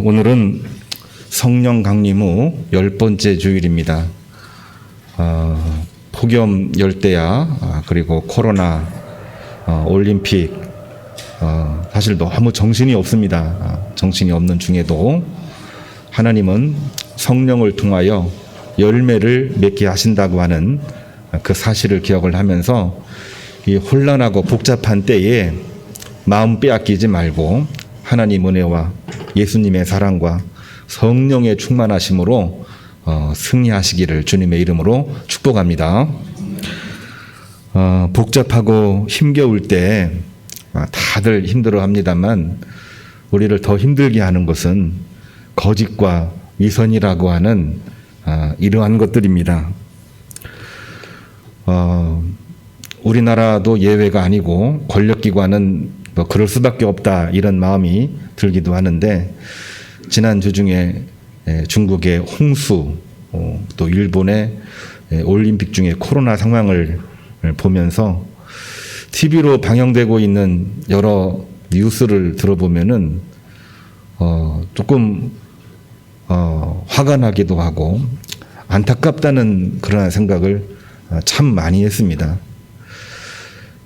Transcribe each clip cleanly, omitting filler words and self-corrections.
오늘은 성령 강림 후 10번째 주일입니다. 폭염 열대야, 그리고 코로나, 올림픽, 사실 너무 정신이 없습니다. 정신이 없는 중에도 하나님은 성령을 통하여 열매를 맺게 하신다고 하는 그 사실을 기억을 하면서 이 혼란하고 복잡한 때에 마음 빼앗기지 말고 하나님 은혜와 예수님의 사랑과 성령의 충만하심으로 승리하시기를 주님의 이름으로 축복합니다. 복잡하고 힘겨울 때 다들 힘들어합니다만 우리를 더 힘들게 하는 것은 거짓과 위선이라고 하는 이러한 것들입니다. 우리나라도 예외가 아니고 권력기관은 뭐 그럴 수밖에 없다 이런 마음이 들기도 하는데, 지난주 중에 중국의 홍수, 또 일본의 올림픽 중에 코로나 상황을 보면서 TV로 방영되고 있는 여러 뉴스를 들어보면은 조금 화가 나기도 하고 안타깝다는 그런 생각을 참 많이 했습니다.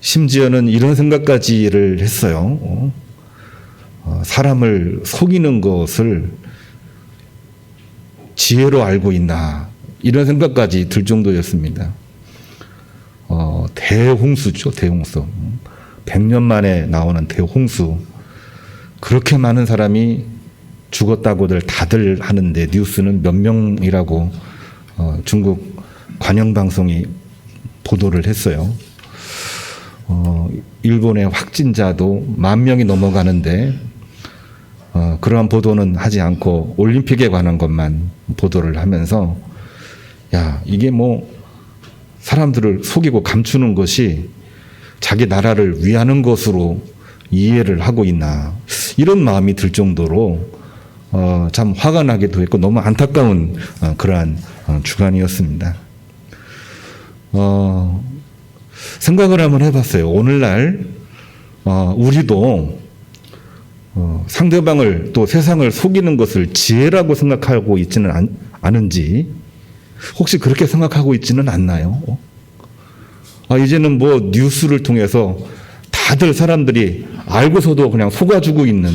심지어는 이런 생각까지를 했어요. 사람을 속이는 것을 지혜로 알고 있나, 이런 생각까지 들 정도였습니다. 대홍수죠, 대홍수. 100년 만에 나오는 대홍수. 그렇게 많은 사람이 죽었다고들 다들 하는데 뉴스는 몇 명이라고 중국 관영방송이 보도를 했어요. 일본의 확진자도 10,000명이 넘어가는데 그러한 보도는 하지 않고 올림픽에 관한 것만 보도를 하면서, 야, 이게 뭐 사람들을 속이고 감추는 것이 자기 나라를 위하는 것으로 이해를 하고 있나, 이런 마음이 들 정도로 참 화가 나기도 했고 너무 안타까운 그러한 주간이었습니다. 생각을 한번 해봤어요. 오늘날 우리도 상대방을, 또 세상을 속이는 것을 지혜라고 생각하고 있지는 않은지, 혹시 그렇게 생각하고 있지는 않나요? 이제는 뭐 뉴스를 통해서 다들 사람들이 알고서도 그냥 속아주고 있는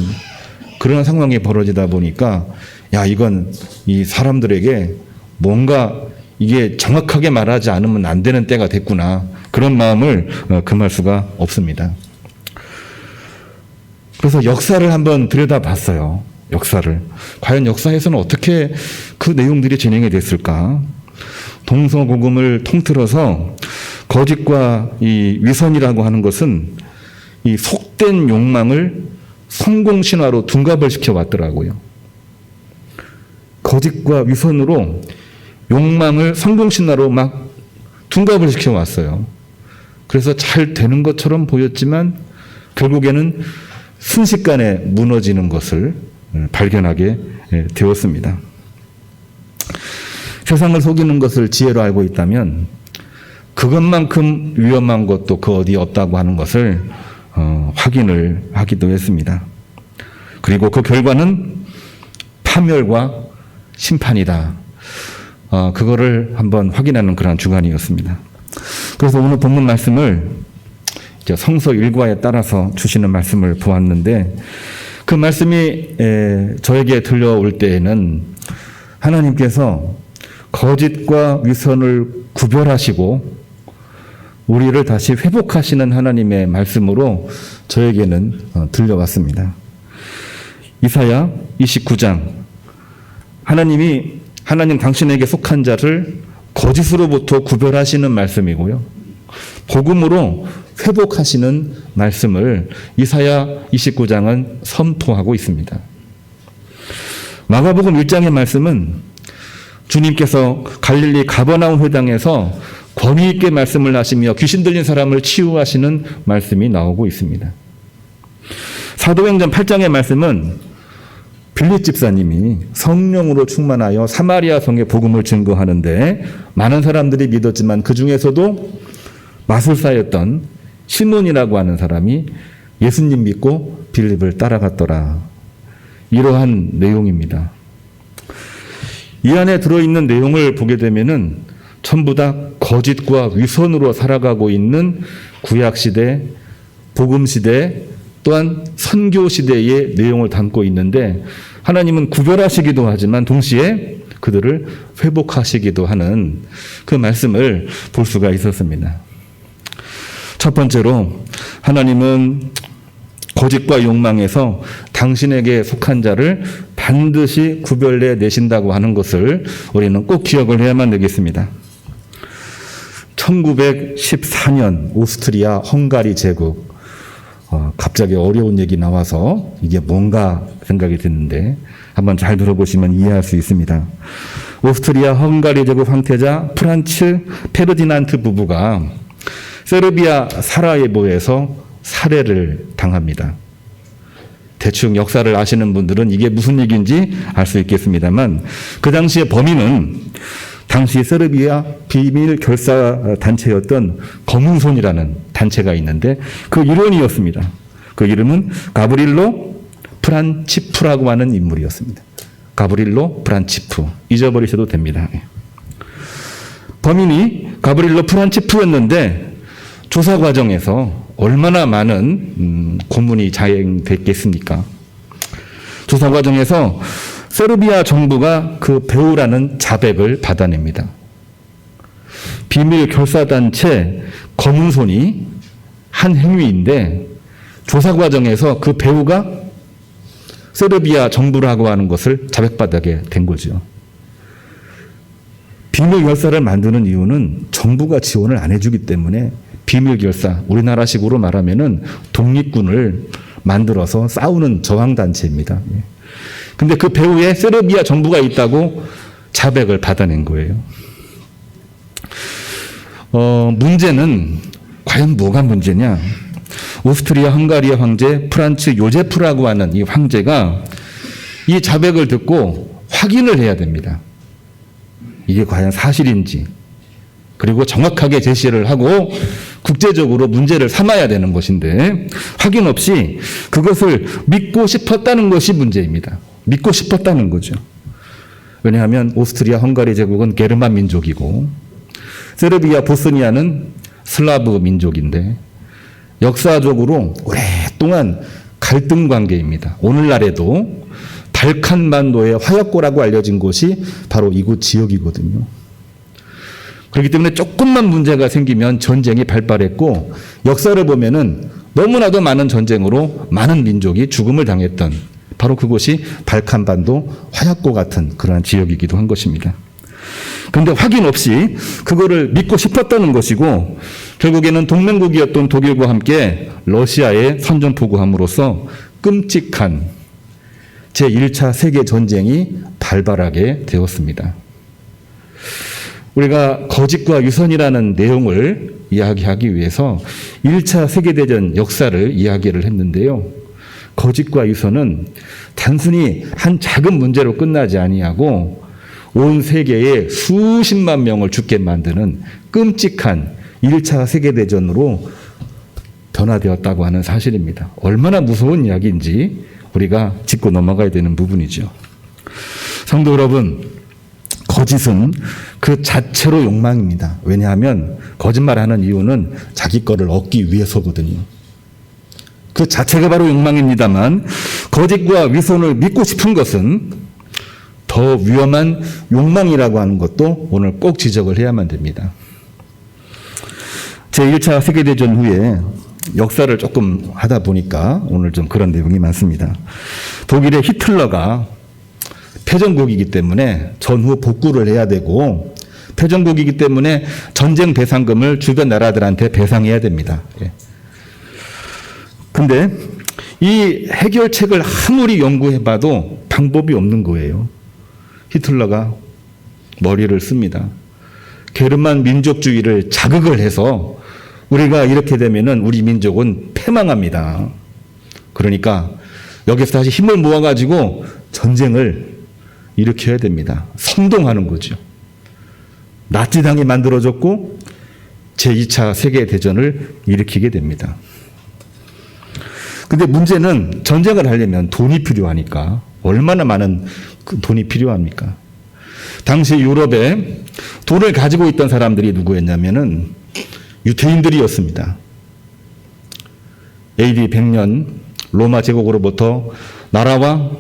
그런 상황이 벌어지다 보니까, 야, 이건 이 사람들에게 뭔가 이게 정확하게 말하지 않으면 안 되는 때가 됐구나, 그런 마음을 금할 수가 없습니다. 그래서 역사를 한번 들여다봤어요. 역사를. 과연 역사에서는 어떻게 그 내용들이 진행이 됐을까? 동서고금을 통틀어서 거짓과 이 위선이라고 하는 것은 이 속된 욕망을 성공신화로 둔갑을 시켜왔더라고요. 거짓과 위선으로 욕망을 성공신화로 막 둔갑을 시켜왔어요. 그래서 잘 되는 것처럼 보였지만 결국에는 순식간에 무너지는 것을 발견하게 되었습니다. 세상을 속이는 것을 지혜로 알고 있다면 그것만큼 위험한 것도 그 어디에 없다고 하는 것을 확인을 하기도 했습니다. 그리고 그 결과는 파멸과 심판이다. 그거를 한번 확인하는 그런 주간이었습니다. 그래서 오늘 본문 말씀을 성서 일과에 따라서 주시는 말씀을 보았는데, 그 말씀이 저에게 들려올 때에는 하나님께서 거짓과 위선을 구별하시고 우리를 다시 회복하시는 하나님의 말씀으로 저에게는 들려왔습니다. 이사야 29장, 하나님 당신에게 속한 자를 거짓으로부터 구별하시는 말씀이고요, 복음으로 회복하시는 말씀을 이사야 29장은 선포하고 있습니다. 마가복음 1장의 말씀은 주님께서 갈릴리 가버나움 회당에서 권위 있게 말씀을 하시며 귀신 들린 사람을 치유하시는 말씀이 나오고 있습니다. 사도행전 8장의 말씀은 빌립 집사님이 성령으로 충만하여 사마리아 성에 복음을 증거하는데 많은 사람들이 믿었지만 그 중에서도 마술사였던 시몬이라고 하는 사람이 예수님 믿고 빌립을 따라갔더라. 이러한 내용입니다. 이 안에 들어있는 내용을 보게 되면은 전부 다 거짓과 위선으로 살아가고 있는 구약시대, 복음시대, 또한 선교시대의 내용을 담고 있는데 하나님은 구별하시기도 하지만 동시에 그들을 회복하시기도 하는 그 말씀을 볼 수가 있었습니다. 첫 번째로 하나님은 거짓과 욕망에서 당신에게 속한 자를 반드시 구별해 내신다고 하는 것을 우리는 꼭 기억을 해야만 되겠습니다. 1914년 오스트리아 헝가리 제국, 갑자기 어려운 얘기 나와서 이게 뭔가 생각이 드는데 한번 잘 들어보시면 이해할 수 있습니다. 오스트리아 헝가리 제국 황태자 프란츠 페르디난트 부부가 세르비아 사라예보에서 살해를 당합니다. 대충 역사를 아시는 분들은 이게 무슨 얘기인지 알 수 있겠습니다만 그 당시의 범인은 당시 세르비아 비밀 결사 단체였던 검은손이라는 단체가 있는데 그 일원이었습니다. 그 이름은 가브릴로 프란치프라고 하는 인물이었습니다. 가브릴로 프란치프. 잊어버리셔도 됩니다. 범인이 가브릴로 프란치프였는데 조사 과정에서 얼마나 많은 고문이 자행됐겠습니까? 조사 과정에서 세르비아 정부가 그 배우라는 자백을 받아냅니다. 비밀 결사단체 검은손이 한 행위인데 조사 과정에서 그 배우가 세르비아 정부라고 하는 것을 자백받게 된 거죠. 비밀 결사를 만드는 이유는 정부가 지원을 안 해주기 때문에 비밀 결사, 우리나라식으로 말하면은 독립군을 만들어서 싸우는 저항단체입니다. 근데 그 배후에 세르비아 정부가 있다고 자백을 받아낸 거예요. 문제는 과연 뭐가 문제냐? 오스트리아 헝가리아 황제 프란츠 요제프라고 하는 이 황제가 이 자백을 듣고 확인을 해야 됩니다. 이게 과연 사실인지, 그리고 정확하게 제시를 하고 국제적으로 문제를 삼아야 되는 것인데 확인 없이 그것을 믿고 싶었다는 것이 문제입니다. 믿고 싶었다는 거죠. 왜냐하면 오스트리아 헝가리 제국은 게르만 민족이고 세르비아 보스니아는 슬라브 민족인데 역사적으로 오랫동안 갈등 관계입니다. 오늘날에도 발칸반도의 화약고라고 알려진 곳이 바로 이곳 지역이거든요. 그렇기 때문에 조금만 문제가 생기면 전쟁이 발발했고 역사를 보면은 너무나도 많은 전쟁으로 많은 민족이 죽음을 당했던 바로 그곳이 발칸반도 화약고 같은 그러한 지역이기도 한 것입니다. 그런데 확인 없이 그거를 믿고 싶었다는 것이고 결국에는 동맹국이었던 독일과 함께 러시아에 선전포고함으로써 끔찍한 제1차 세계전쟁이 발발하게 되었습니다. 우리가 거짓과 위선이라는 내용을 이야기하기 위해서 1차 세계대전 역사를 이야기를 했는데요. 거짓과 위선은 단순히 한 작은 문제로 끝나지 아니하고 온 세계에 수십만 명을 죽게 만드는 끔찍한 1차 세계대전으로 변화되었다고 하는 사실입니다. 얼마나 무서운 이야기인지 우리가 짚고 넘어가야 되는 부분이죠. 성도 여러분, 거짓은 그 자체로 욕망입니다. 왜냐하면 거짓말하는 이유는 자기 거를 얻기 위해서거든요. 그 자체가 바로 욕망입니다만 거짓과 위선을 믿고 싶은 것은 더 위험한 욕망이라고 하는 것도 오늘 꼭 지적을 해야만 됩니다. 제1차 세계대전 후에 역사를 조금 하다 보니까 오늘 좀 그런 내용이 많습니다. 독일의 히틀러가 패전국이기 때문에 전후 복구를 해야 되고 패전국이기 때문에 전쟁 배상금을 주변 나라들한테 배상해야 됩니다. 근데 이 해결책을 아무리 연구해봐도 방법이 없는 거예요. 히틀러가 머리를 씁니다. 게르만 민족주의를 자극을 해서 우리가 이렇게 되면은 우리 민족은 패망합니다. 그러니까 여기서 다시 힘을 모아가지고 전쟁을 일으켜야 됩니다. 선동하는 거죠. 나치당이 만들어졌고 제2차 세계대전을 일으키게 됩니다. 근데 문제는 전쟁을 하려면 돈이 필요하니까 얼마나 많은 그 돈이 필요합니까? 당시 유럽에 돈을 가지고 있던 사람들이 누구였냐면은 유태인들이었습니다. AD 100년 로마 제국으로부터 나라와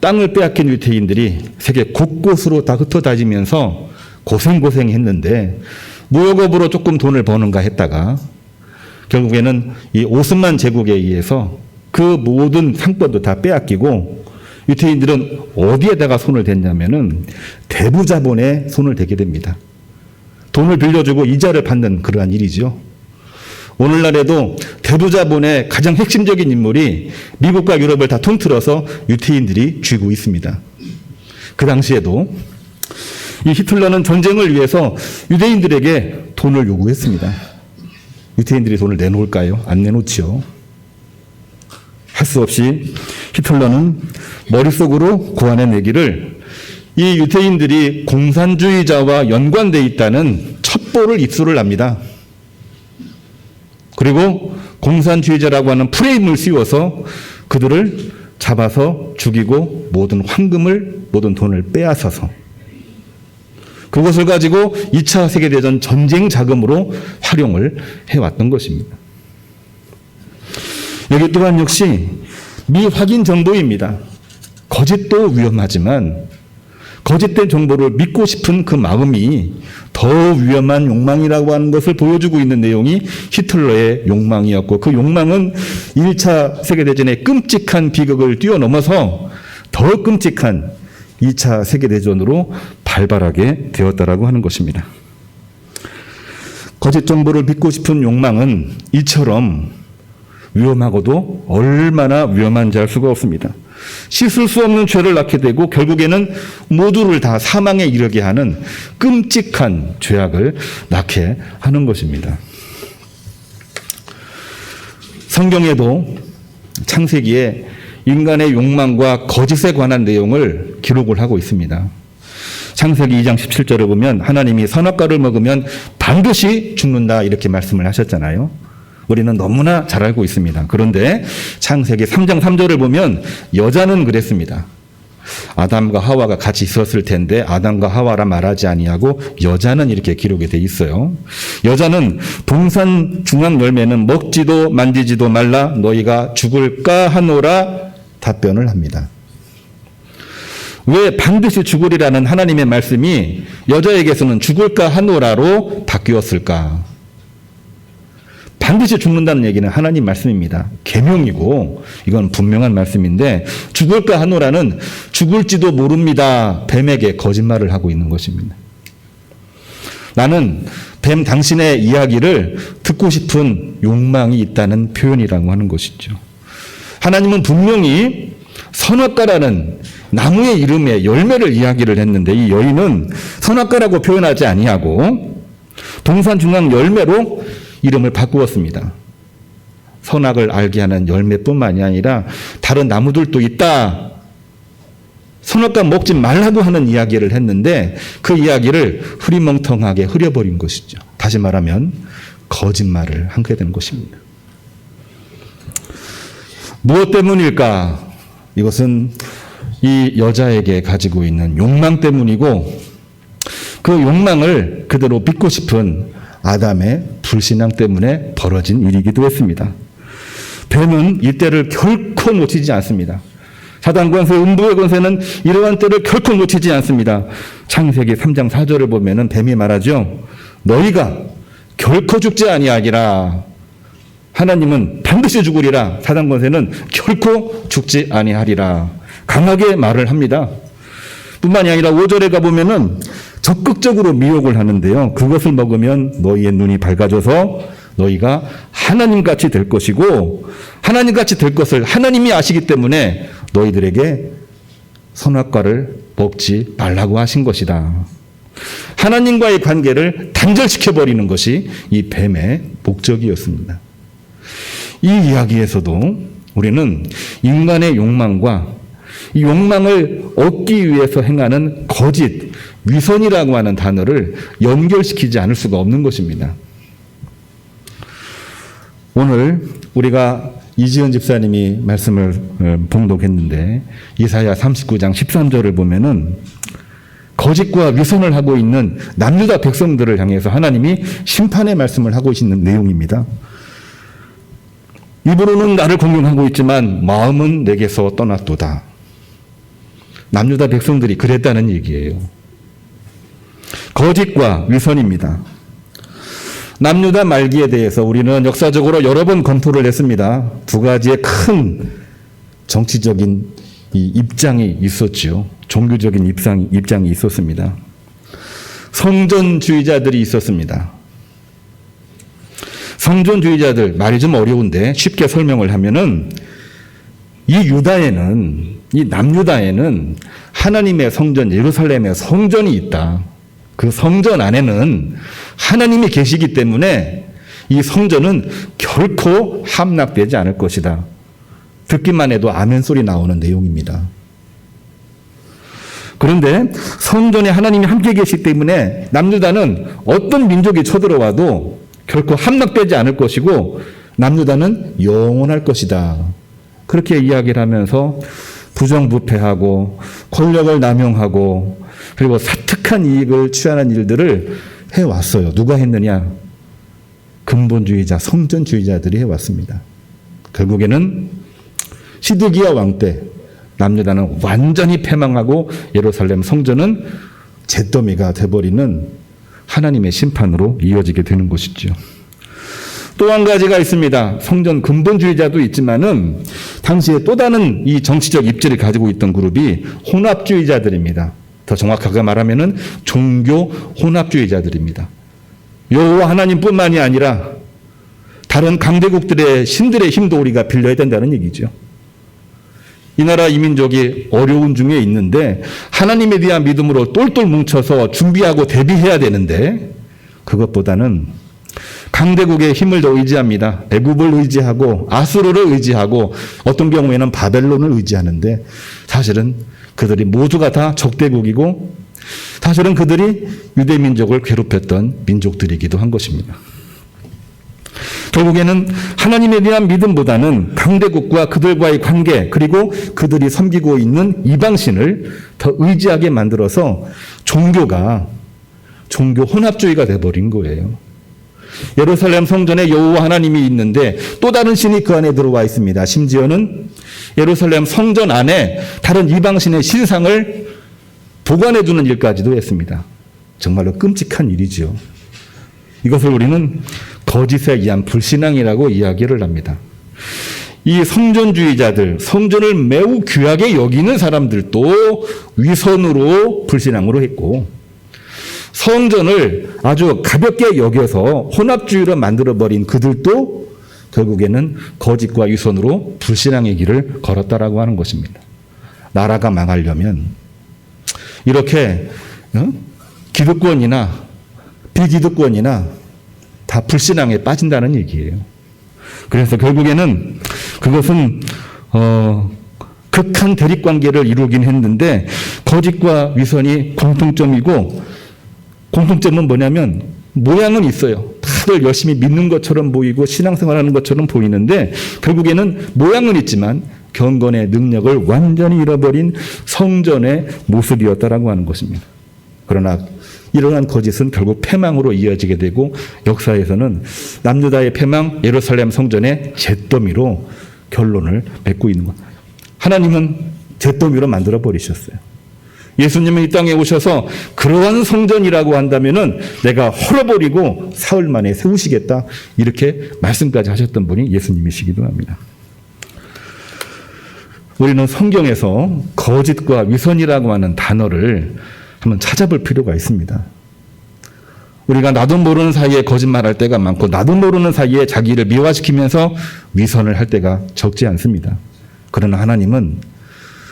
땅을 빼앗긴 유태인들이 세계 곳곳으로 다 흩어다니면서 고생했는데 무역업으로 조금 돈을 버는가 했다가 결국에는 이 오스만 제국에 의해서 그 모든 상권도 다 빼앗기고 유태인들은 어디에다가 손을 댔냐면은 대부자본에 손을 대게 됩니다. 돈을 빌려주고 이자를 받는 그러한 일이죠. 오늘날에도 대부자본의 가장 핵심적인 인물이 미국과 유럽을 다 통틀어서 유태인들이 쥐고 있습니다. 그 당시에도 이 히틀러는 전쟁을 위해서 유대인들에게 돈을 요구했습니다. 유태인들이 돈을 내놓을까요? 안 내놓지요. 할 수 없이 히틀러는 머릿속으로 고안해내기를 이 유태인들이 공산주의자와 연관되어 있다는 첩보를 입수를 합니다. 그리고 공산주의자라고 하는 프레임을 씌워서 그들을 잡아서 죽이고 모든 황금을, 모든 돈을 빼앗아서 그것을 가지고 2차 세계대전 전쟁 자금으로 활용을 해왔던 것입니다. 여기 또한 역시 미확인 정보입니다. 거짓도 위험하지만 거짓된 정보를 믿고 싶은 그 마음이 더 위험한 욕망이라고 하는 것을 보여주고 있는 내용이 히틀러의 욕망이었고 그 욕망은 1차 세계대전의 끔찍한 비극을 뛰어넘어서 더 끔찍한 2차 세계대전으로 발발하게 되었다라고 하는 것입니다. 거짓 정보를 믿고 싶은 욕망은 이처럼 위험하고도 얼마나 위험한지 알 수가 없습니다. 씻을 수 없는 죄를 낳게 되고 결국에는 모두를 다 사망에 이르게 하는 끔찍한 죄악을 낳게 하는 것입니다. 성경에도 창세기에 인간의 욕망과 거짓에 관한 내용을 기록을 하고 있습니다. 창세기 2장 17절을 보면 하나님이 선악과를 먹으면 반드시 죽는다 이렇게 말씀을 하셨잖아요. 우리는 너무나 잘 알고 있습니다. 그런데 창세기 3장 3절을 보면 여자는 그랬습니다. 아담과 하와가 같이 있었을 텐데 아담과 하와라 말하지 아니하고 여자는 이렇게 기록이 돼 있어요. 여자는 동산 중앙 열매는 먹지도 만지지도 말라 너희가 죽을까 하노라 답변을 합니다. 왜 반드시 죽으리라는 하나님의 말씀이 여자에게서는 죽을까 하노라로 바뀌었을까? 반드시 죽는다는 얘기는 하나님 말씀입니다. 계명이고 이건 분명한 말씀인데 죽을까 하노라는 죽을지도 모릅니다. 뱀에게 거짓말을 하고 있는 것입니다. 나는 뱀 당신의 이야기를 듣고 싶은 욕망이 있다는 표현이라고 하는 것이죠. 하나님은 분명히 선악과라는 나무의 이름에 열매를 이야기를 했는데 이 여인은 선악과라고 표현하지 아니하고 동산 중앙 열매로 이름을 바꾸었습니다. 선악을 알게 하는 열매뿐만이 아니라 다른 나무들도 있다. 선악과 먹지 말라고 하는 이야기를 했는데 그 이야기를 흐리멍텅하게 흐려버린 것이죠. 다시 말하면 거짓말을 하게 된 것입니다. 무엇 때문일까? 이것은 이 여자에게 가지고 있는 욕망 때문이고 그 욕망을 그대로 믿고 싶은 아담의 불신앙 때문에 벌어진 일이기도 했습니다. 뱀은 이때를 결코 놓치지 않습니다. 사단 권세, 음부의 권세는 이러한 때를 결코 놓치지 않습니다. 창세기 3장 4절을 보면은 뱀이 말하죠. 너희가 결코 죽지 아니하리라. 하나님은 반드시 죽으리라. 사단 권세는 결코 죽지 아니하리라. 강하게 말을 합니다. 뿐만이 아니라 5절에 가보면은 적극적으로 미혹을 하는데요. 그것을 먹으면 너희의 눈이 밝아져서 너희가 하나님같이 될 것이고 하나님같이 될 것을 하나님이 아시기 때문에 너희들에게 선악과를 먹지 말라고 하신 것이다. 하나님과의 관계를 단절시켜버리는 것이 이 뱀의 목적이었습니다. 이 이야기에서도 우리는 인간의 욕망과 이 욕망을 얻기 위해서 행하는 거짓, 위선이라고 하는 단어를 연결시키지 않을 수가 없는 것입니다. 오늘 우리가 이지은 집사님이 말씀을 봉독했는데 이사야 39장 13절을 보면은 거짓과 위선을 하고 있는 남유다 백성들을 향해서 하나님이 심판의 말씀을 하고 있는 내용입니다. 입으로는 나를 공경하고 있지만 마음은 내게서 떠났도다. 남유다 백성들이 그랬다는 얘기예요. 거짓과 위선입니다. 남유다 말기에 대해서 우리는 역사적으로 여러 번 검토를 했습니다. 두 가지의 큰 정치적인 입장이 있었죠. 종교적인 입장이 있었습니다. 성전주의자들이 있었습니다. 성전주의자들, 말이 좀 어려운데 쉽게 설명을 하면은 이 남유다에는 하나님의 성전, 예루살렘의 성전이 있다. 그 성전 안에는 하나님이 계시기 때문에 이 성전은 결코 함락되지 않을 것이다. 듣기만 해도 아멘 소리 나오는 내용입니다. 그런데 성전에 하나님이 함께 계시기 때문에 남유다는 어떤 민족이 쳐들어와도 결코 함락되지 않을 것이고 남유다는 영원할 것이다. 그렇게 이야기를 하면서 부정부패하고 권력을 남용하고 그리고 사특한 이익을 취하는 일들을 해왔어요. 누가 했느냐? 근본주의자, 성전주의자들이 해왔습니다. 결국에는 시드기야 왕 때 남유다는 완전히 패망하고 예루살렘 성전은 잿더미가 돼버리는 하나님의 심판으로 이어지게 되는 것이죠. 또 한 가지가 있습니다. 성전 근본주의자도 있지만은 당시에 또 다른 이 정치적 입지를 가지고 있던 그룹이 혼합주의자들입니다. 더 정확하게 말하면은 종교 혼합주의자들입니다. 여호와 하나님뿐만이 아니라 다른 강대국들의 신들의 힘도 우리가 빌려야 된다는 얘기죠. 이 나라 이 민족이 어려운 중에 있는데 하나님에 대한 믿음으로 똘똘 뭉쳐서 준비하고 대비해야 되는데 그것보다는 강대국의 힘을 더 의지합니다. 애굽을 의지하고 아수르를 의지하고 어떤 경우에는 바벨론을 의지하는데 사실은 그들이 모두가 다 적대국이고 사실은 그들이 유대 민족을 괴롭혔던 민족들이기도 한 것입니다. 결국에는 하나님에 대한 믿음보다는 강대국과 그들과의 관계 그리고 그들이 섬기고 있는 이방신을 더 의지하게 만들어서 종교 혼합주의가 돼버린 거예요. 예루살렘 성전에 여호와 하나님이 있는데 또 다른 신이 그 안에 들어와 있습니다. 심지어는 예루살렘 성전 안에 다른 이방신의 신상을 보관해 두는 일까지도 했습니다. 정말로 끔찍한 일이죠. 이것을 우리는 거짓에 의한 불신앙이라고 이야기를 합니다. 이 성전주의자들, 성전을 매우 귀하게 여기는 사람들도 위선으로 불신앙으로 했고 성전을 아주 가볍게 여겨서 혼합주의로 만들어버린 그들도 결국에는 거짓과 위선으로 불신앙의 길을 걸었다라고 하는 것입니다. 나라가 망하려면 이렇게 기득권이나 비기득권이나 다 불신앙에 빠진다는 얘기예요. 그래서 결국에는 그것은 극한 대립관계를 이루긴 했는데 거짓과 위선이 공통점이고 공통점은 뭐냐면 모양은 있어요. 다들 열심히 믿는 것처럼 보이고 신앙생활하는 것처럼 보이는데 결국에는 모양은 있지만 경건의 능력을 완전히 잃어버린 성전의 모습이었다라고 하는 것입니다. 그러나 이러한 거짓은 결국 패망으로 이어지게 되고 역사에서는 남유다의 패망, 예루살렘 성전의 잿더미로 결론을 맺고 있는 것. 하나님은 잿더미로 만들어 버리셨어요. 예수님은 이 땅에 오셔서 그러한 성전이라고 한다면은 내가 헐어버리고 사흘 만에 세우시겠다 이렇게 말씀까지 하셨던 분이 예수님이시기도 합니다. 우리는 성경에서 거짓과 위선이라고 하는 단어를 한번 찾아볼 필요가 있습니다. 우리가 나도 모르는 사이에 거짓말할 때가 많고 나도 모르는 사이에 자기를 미화시키면서 위선을 할 때가 적지 않습니다. 그러나 하나님은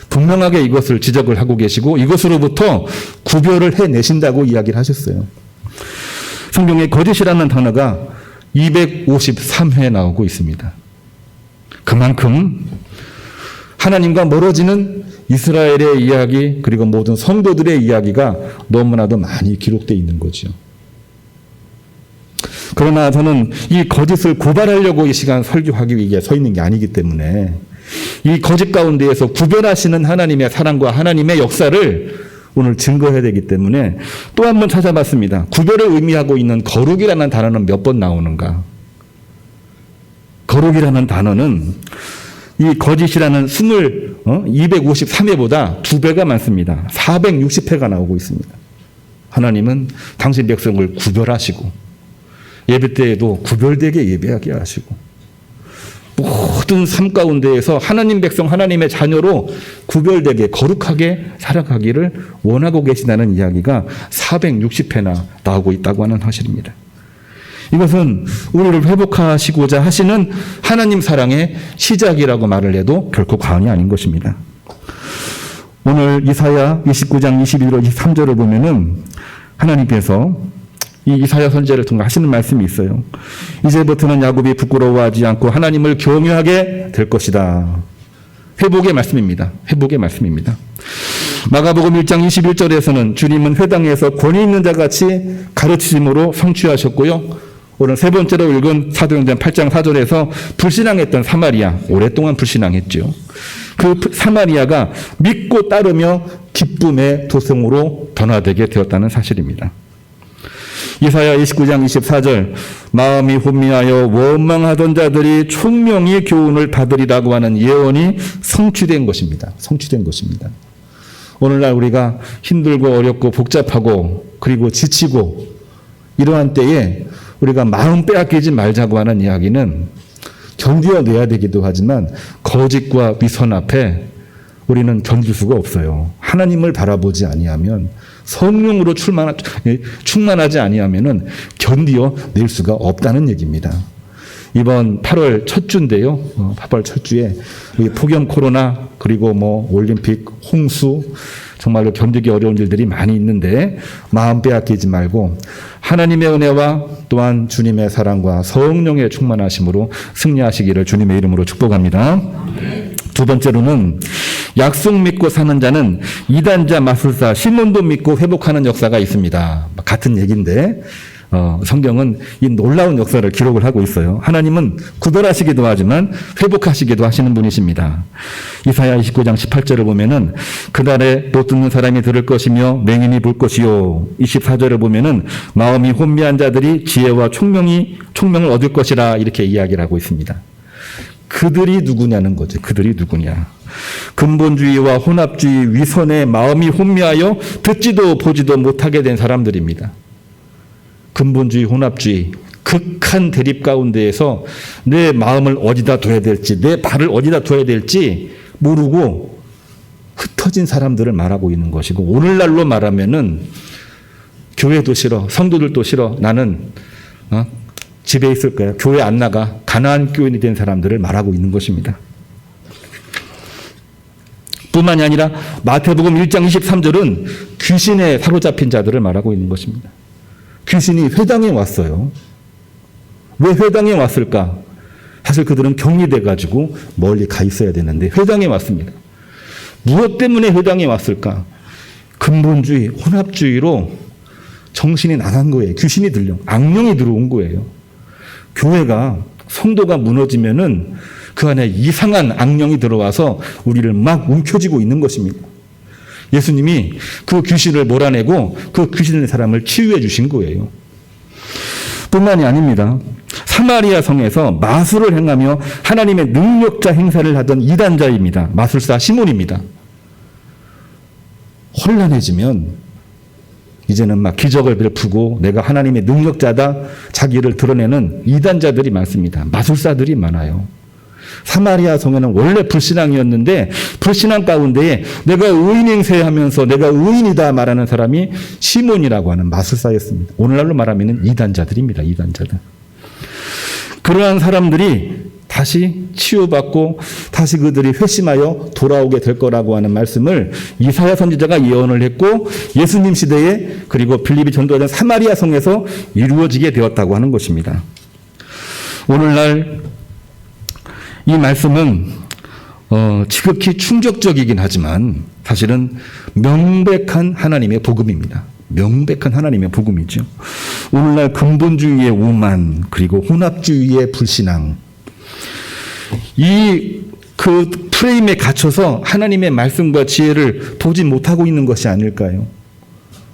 분명하게 이것을 지적을 하고 계시고 이것으로부터 구별을 해내신다고 이야기를 하셨어요. 성경에 거짓이라는 단어가 253회 나오고 있습니다. 그만큼 하나님과 멀어지는 이스라엘의 이야기 그리고 모든 성도들의 이야기가 너무나도 많이 기록되어 있는 거죠. 그러나 저는 이 거짓을 고발하려고 이 시간 설교하기 위해 서 있는 게 아니기 때문에 이 거짓 가운데에서 구별하시는 하나님의 사랑과 하나님의 역사를 오늘 증거해야 되기 때문에 또 한 번 찾아봤습니다. 구별을 의미하고 있는 거룩이라는 단어는 몇 번 나오는가? 거룩이라는 단어는 이 거짓이라는 253회보다 2배가 많습니다. 460회가 나오고 있습니다. 하나님은 당신 백성을 구별하시고 예배 때에도 구별되게 예배하게 하시고 모든 삶 가운데에서 하나님 백성, 하나님의 자녀로 구별되게 거룩하게 살아가기를 원하고 계시다는 이야기가 460회나 나오고 있다고 하는 사실입니다. 이것은 우리를 회복하시고자 하시는 하나님 사랑의 시작이라고 말을 해도 결코 과언이 아닌 것입니다. 오늘 이사야 29장 22절 23절을 보면은 하나님께서 이 이사야 선지자를 통해 하시는 말씀이 있어요. 이제부터는 야곱이 부끄러워하지 않고 하나님을 경외하게 될 것이다. 회복의 말씀입니다. 회복의 말씀입니다. 마가복음 1장 21절에서는 주님은 회당에서 권위 있는 자 같이 가르치심으로 성취하셨고요. 오늘 세 번째로 읽은 사도행전 8장 4절에서 불신앙했던 사마리아, 오랫동안 불신앙했죠. 그 사마리아가 믿고 따르며 기쁨의 도성으로 변화되게 되었다는 사실입니다. 이사야 29장 24절 마음이 혼미하여 원망하던 자들이 총명히 교훈을 받으리라고 하는 예언이 성취된 것입니다. 성취된 것입니다. 오늘날 우리가 힘들고 어렵고 복잡하고 그리고 지치고 이러한 때에 우리가 마음 빼앗기지 말자고 하는 이야기는 견디어내야 되기도 하지만 거짓과 위선 앞에 우리는 견딜 수가 없어요. 하나님을 바라보지 아니하면 성령으로 충만하지 아니하면은 견디어낼 수가 없다는 얘기입니다. 이번 8월 첫 주인데요. 8월 첫 주에 폭염 코로나 그리고 올림픽 홍수 정말로 견디기 어려운 일들이 많이 있는데 마음 빼앗기지 말고 하나님의 은혜와 또한 주님의 사랑과 성령의 충만하심으로 승리하시기를 주님의 이름으로 축복합니다. 두 번째로는 약속 믿고 사는 자는 이단자 마술사 시몬도 믿고 회복하는 역사가 있습니다. 같은 얘기인데 성경은 이 놀라운 역사를 기록을 하고 있어요. 하나님은 구별하시기도 하지만 회복하시기도 하시는 분이십니다. 이사야 29장 18절을 보면은 그날에 못 듣는 사람이 들을 것이며 맹인이 볼 것이요. 24절을 보면은 마음이 혼미한 자들이 지혜와 총명을 얻을 것이라 이렇게 이야기를 하고 있습니다. 그들이 누구냐는 거죠. 그들이 누구냐. 근본주의와 혼합주의 위선에 마음이 혼미하여 듣지도 보지도 못하게 된 사람들입니다. 근본주의, 혼합주의, 극한 대립 가운데에서 내 마음을 어디다 둬야 될지, 내 발을 어디다 둬야 될지 모르고 흩어진 사람들을 말하고 있는 것이고, 오늘날로 말하면은 교회도 싫어, 성도들도 싫어, 나는 집에 있을 거야, 교회 안 나가, 가나안 교인이 된 사람들을 말하고 있는 것입니다. 뿐만이 아니라 마태복음 1장 23절은 귀신에 사로잡힌 자들을 말하고 있는 것입니다. 귀신이 회당에 왔어요. 왜 회당에 왔을까? 사실 그들은 격리돼가지고 멀리 가 있어야 되는데 회당에 왔습니다. 무엇 때문에 회당에 왔을까? 근본주의, 혼합주의로 정신이 나간 거예요. 귀신이 들려. 악령이 들어온 거예요. 교회가, 성도가 무너지면은 그 안에 이상한 악령이 들어와서 우리를 막 움켜쥐고 있는 것입니다. 예수님이 그 귀신을 몰아내고 그 귀신의 사람을 치유해 주신 거예요. 뿐만이 아닙니다. 사마리아 성에서 마술을 행하며 하나님의 능력자 행사를 하던 이단자입니다. 마술사 시몬입니다. 혼란해지면 이제는 막 기적을 베푸고 내가 하나님의 능력자다 자기를 드러내는 이단자들이 많습니다. 마술사들이 많아요. 사마리아 성에는 원래 불신앙이었는데 불신앙 가운데에 내가 의인 행세하면서 내가 의인이다 말하는 사람이 시몬이라고 하는 마술사였습니다. 오늘날로 말하면 이단자들입니다. 이단자들. 그러한 사람들이 다시 치유받고 다시 그들이 회심하여 돌아오게 될 거라고 하는 말씀을 이사야 선지자가 예언을 했고 예수님 시대에 그리고 빌립이 전도하던 사마리아 성에서 이루어지게 되었다고 하는 것입니다. 오늘날 이 말씀은 지극히 충격적이긴 하지만 사실은 명백한 하나님의 복음입니다. 명백한 하나님의 복음이죠. 오늘날 근본주의의 오만, 그리고 혼합주의의 불신앙, 그 프레임에 갇혀서 하나님의 말씀과 지혜를 보지 못하고 있는 것이 아닐까요?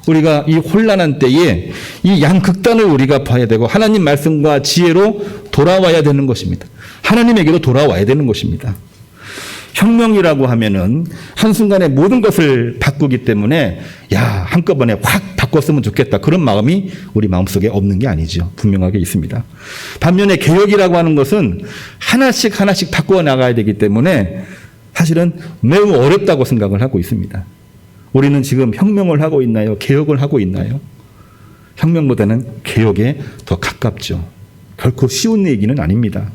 우리가 이 혼란한 때에 이 양극단을 우리가 봐야 되고 하나님 말씀과 지혜로 돌아와야 되는 것입니다. 하나님에게로 돌아와야 되는 것입니다. 혁명이라고 하면은 한순간에 모든 것을 바꾸기 때문에 한꺼번에 확 바꿨으면 좋겠다, 그런 마음이 우리 마음속에 없는 게 아니죠. 분명하게 있습니다. 반면에 개혁이라고 하는 것은 하나씩 바꾸어 나가야 되기 때문에 사실은 매우 어렵다고 생각을 하고 있습니다. 우리는 지금 혁명을 하고 있나요? 개혁을 하고 있나요? 혁명보다는 개혁에 더 가깝죠. 결코 쉬운 얘기는 아닙니다.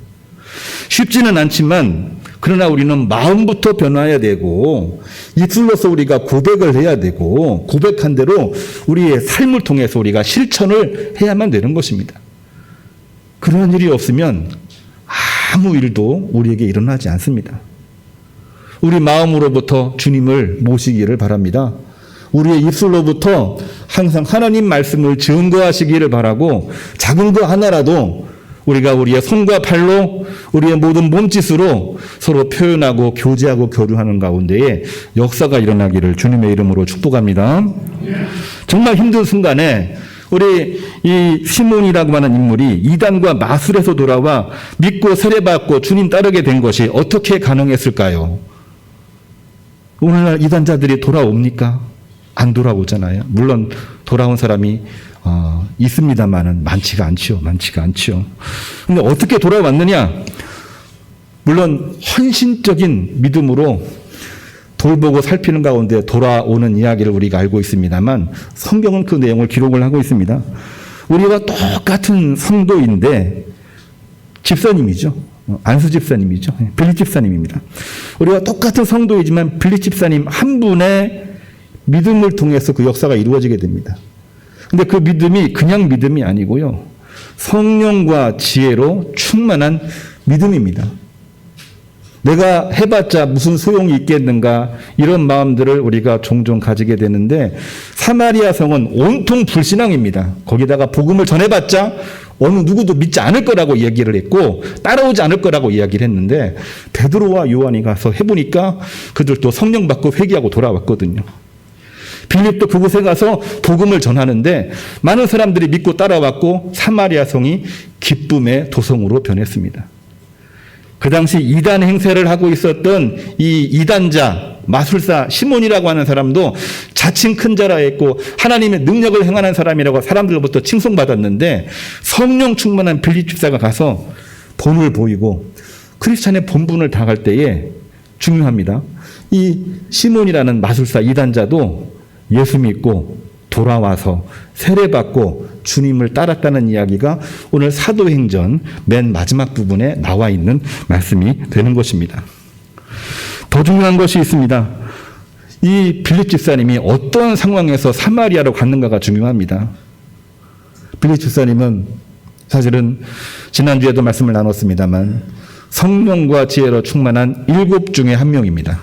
쉽지는 않지만 그러나 우리는 마음부터 변화해야 되고 입술로서 우리가 고백을 해야 되고 고백한 대로 우리의 삶을 통해서 우리가 실천을 해야만 되는 것입니다. 그런 일이 없으면 아무 일도 우리에게 일어나지 않습니다. 우리 마음으로부터 주님을 모시기를 바랍니다. 우리의 입술로부터 항상 하나님 말씀을 증거하시기를 바라고 작은 거 하나라도 우리가 우리의 손과 발로 우리의 모든 몸짓으로 서로 표현하고 교제하고 교류하는 가운데에 역사가 일어나기를 주님의 이름으로 축복합니다. 정말 힘든 순간에 우리 이 시몬이라고 하는 인물이 이단과 마술에서 돌아와 믿고 세례받고 주님 따르게 된 것이 어떻게 가능했을까요? 오늘날 이단자들이 돌아옵니까? 안 돌아오잖아요. 물론 돌아온 사람이 있습니다만은 많지가 않죠. 근데 어떻게 돌아왔느냐? 물론 헌신적인 믿음으로 돌보고 살피는 가운데 돌아오는 이야기를 우리가 알고 있습니다만 성경은 그 내용을 기록을 하고 있습니다. 우리와 똑같은 성도인데 집사님이죠. 안수 집사님이죠. 빌립 집사님입니다. 우리가 똑같은 성도이지만 빌립 집사님 한 분의 믿음을 통해서 그 역사가 이루어지게 됩니다. 근데 그 믿음이 그냥 믿음이 아니고요. 성령과 지혜로 충만한 믿음입니다. 내가 해봤자 무슨 소용이 있겠는가, 이런 마음들을 우리가 종종 가지게 되는데 사마리아 성은 온통 불신앙입니다. 거기다가 복음을 전해봤자 어느 누구도 믿지 않을 거라고 얘기를 했고 따라오지 않을 거라고 이야기를 했는데 베드로와 요한이 가서 해보니까 그들도 성령 받고 회개하고 돌아왔거든요. 빌립도 그곳에 가서 복음을 전하는데 많은 사람들이 믿고 따라왔고 사마리아 성이 기쁨의 도성으로 변했습니다. 그 당시 이단 행세를 하고 있었던 이 이단자 마술사 시몬이라고 하는 사람도 자칭 큰 자라 했고 하나님의 능력을 행하는 사람이라고 사람들로부터 칭송받았는데 성령 충만한 빌립 집사가 가서 본을 보이고 크리스찬의 본분을 당할 때에 중요합니다. 이 시몬이라는 마술사 이단자도 예수 믿고 돌아와서 세례받고 주님을 따랐다는 이야기가 오늘 사도행전 맨 마지막 부분에 나와 있는 말씀이 되는 것입니다. 더 중요한 것이 있습니다. 이 빌립 집사님이 어떤 상황에서 사마리아로 갔는가가 중요합니다. 빌립 집사님은 사실은 지난주에도 말씀을 나눴습니다만 성령과 지혜로 충만한 7 중에 한 명입니다.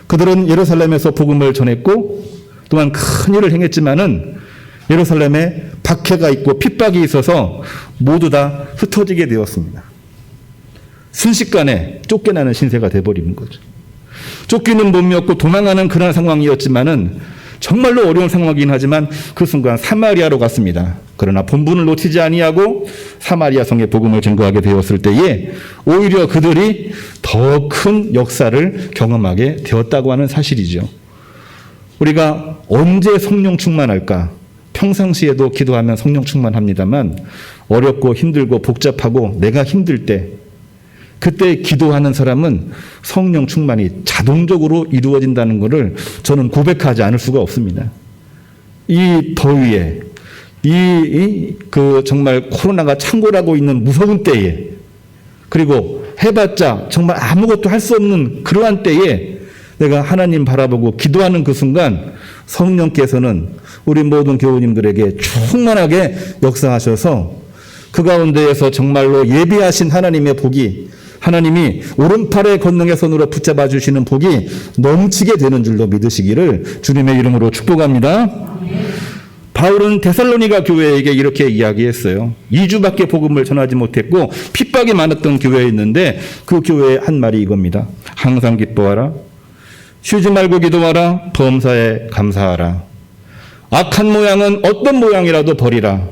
그들은 예루살렘에서 복음을 전했고 또한 큰 일을 행했지만은 예루살렘에 박해가 있고 핍박이 있어서 모두 다 흩어지게 되었습니다. 순식간에 쫓겨나는 신세가 돼버리는 거죠. 쫓기는 몸이었고 도망가는 그런 상황이었지만은 정말로 어려운 상황이긴 하지만 그 순간 사마리아로 갔습니다. 그러나 본분을 놓치지 아니하고 사마리아 성에 복음을 증거하게 되었을 때에 오히려 그들이 더 큰 역사를 경험하게 되었다고 하는 사실이죠. 우리가 언제 성령 충만할까? 평상시에도 기도하면 성령 충만합니다만 어렵고 힘들고 복잡하고 내가 힘들 때 그때 기도하는 사람은 성령 충만이 자동적으로 이루어진다는 것을 저는 고백하지 않을 수가 없습니다. 이 더위에 정말 코로나가 창궐하고 있는 무서운 때에 그리고 해봤자 정말 아무것도 할 수 없는 그러한 때에 내가 하나님 바라보고 기도하는 그 순간 성령께서는 우리 모든 교우님들에게 충만하게 역사하셔서 그 가운데에서 정말로 예비하신 하나님의 복이 하나님이 오른팔의 권능의 손으로 붙잡아 주시는 복이 넘치게 되는 줄로 믿으시기를 주님의 이름으로 축복합니다. 바울은 데살로니가 교회에게 이렇게 이야기했어요. 2주밖에 복음을 전하지 못했고 핍박이 많았던 교회였는데 그 교회의 한 말이 이겁니다. 항상 기뻐하라. 쉬지 말고 기도하라. 범사에 감사하라. 악한 모양은 어떤 모양이라도 버리라.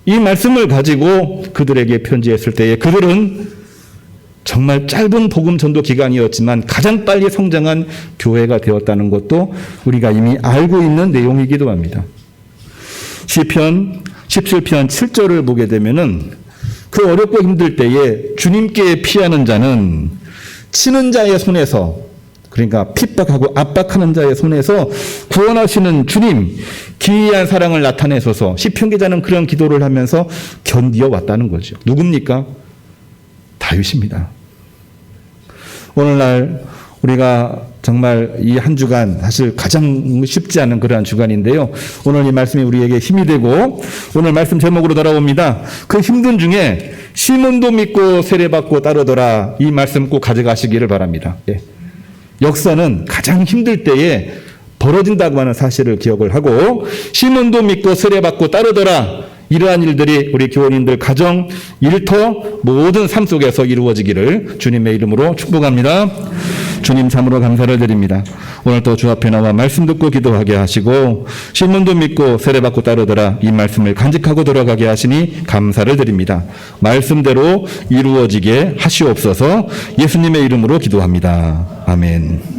이 말씀을 가지고 그들에게 편지했을 때에 그들은 정말 짧은 복음 전도 기간이었지만 가장 빨리 성장한 교회가 되었다는 것도 우리가 이미 알고 있는 내용이기도 합니다. 시편 17편 7절을 보게 되면은 그 어렵고 힘들 때에 주님께 피하는 자는 치는 자의 손에서, 그러니까 핍박하고 압박하는 자의 손에서 구원하시는 주님, 기이한 사랑을 나타내소서. 시편 기자는 그런 기도를 하면서 견디어 왔다는 거죠. 누굽니까? 다윗입니다. 오늘날 우리가 정말 이 한 주간 사실 가장 쉽지 않은 그러한 주간인데요. 오늘 이 말씀이 우리에게 힘이 되고 오늘 말씀 제목으로 돌아옵니다. 그 힘든 중에 시몬도 믿고 세례받고 따르더라. 이 말씀 꼭 가져가시기를 바랍니다. 예. 역사는 가장 힘들 때에 벌어진다고 하는 사실을 기억을 하고 시몬도 믿고 세례받고 따르더라. 이러한 일들이 우리 교원님들 가정, 일터, 모든 삶 속에서 이루어지기를 주님의 이름으로 축복합니다. 주님 참으로 감사를 드립니다. 오늘 또 주 앞에 나와 말씀 듣고 기도하게 하시고 시몬도 믿고 세례받고 따르더라. 이 말씀을 간직하고 돌아가게 하시니 감사를 드립니다. 말씀대로 이루어지게 하시옵소서. 예수님의 이름으로 기도합니다. 아멘.